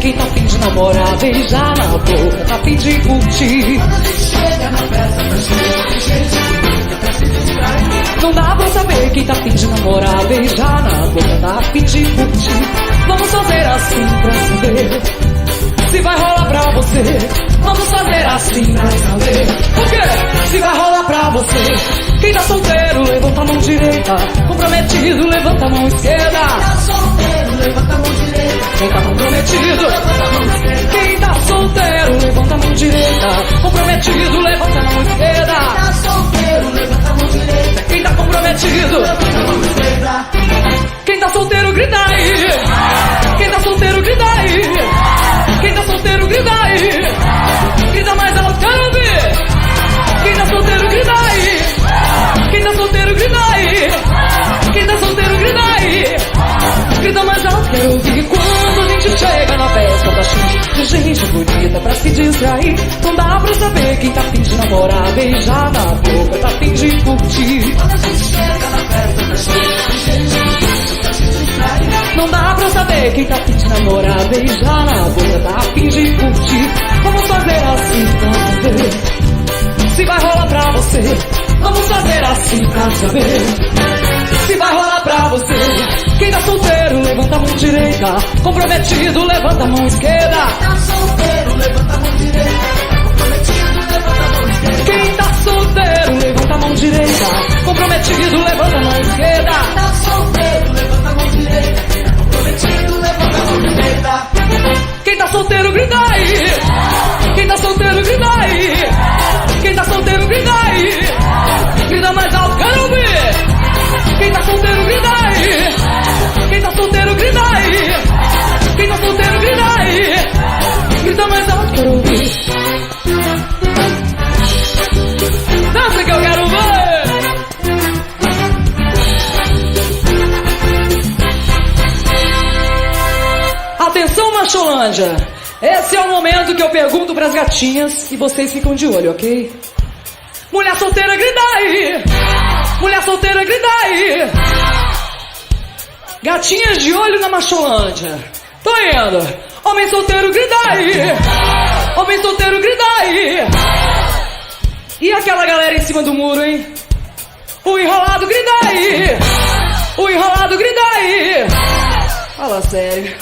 quem tá afim de namorar, beijar na boca, tá afim de curtir. Chega na festa, tá cheio de gente pra se distrair. Não dá pra saber quem tá afim de namorar, beijar na boca, tá afim de curtir. Vamos fazer assim pra saber se vai rolar pra você. Vamos fazer assim pra saber o quê? Se vai rolar pra você. Quem tá solteiro, levanta a mão direita. Comprometido, levanta a mão esquerda. Tá solteiro, levanta a mão direita. Quem tá comprometido, Levanta a mão esquerda. quem tá solteiro, levanta a mão direita. Comprometido, levanta a mão esquerda. Tá solteiro, levanta a mão direita. Quem tá comprometido, Levanta a mão esquerda. quem tá solteiro, grita aí. Quem tá solteiro, grita aí. Quem tá solteiro, grita aí. Grita mais alto, quero ouvir. Quem tá solteiro, grita aí. Quem tá solteiro, grita aí. Quem tá solteiro, grita aí. Grita mais alto, quero ouvir. Quando a gente chega na festa, tá cheio de gente bonita pra se distrair. Não dá pra saber quem tá afim de namorar, beijar na boca, tá afim de curtir. Quando a gente chega na festa, tá cheio de gente pra se distrair. Não dá pra saber quem tá afim de namorar, beijar na boca, tá afim de curtir. Vamos fazer assim pra saber se vai rolar pra você. Vamos fazer assim pra saber se vai rolar pra você. Quem tá solteiro, levanta a mão direita. Comprometido, levanta a mão esquerda. Tá solteiro, levanta a mão direita. Comprometido, levanta a mão esquerda. Quem tá solteiro, levanta a mão direita. Comprometido, levanta a mão esquerda. Tá solteiro, levanta a mão direita. Comprometido, levanta a mão direita. Quem tá solteiro, grita aí. Quem tá solteiro, grita aí. Quem tá solteiro, grita aí. Grita mais alto, quero ouvir. Quem tá solteiro, grita aí. Quem tá solteiro, grita aí. Quem tá solteiro, grita aí. Grita mais alto, quero ouvir. Dança que eu quero ver. Atenção, Macholândia. Esse é o momento que eu pergunto pras gatinhas e vocês ficam de olho, ok? Mulher solteira, grita aí. Mulher solteira, grita aí. Gatinhas de olho na Macholândia. Tô indo. Homem solteiro, grita aí. Homem solteiro, grita aí. E aquela galera em cima do muro, hein? O enrolado, grita aí. O enrolado, grita aí. Fala sério.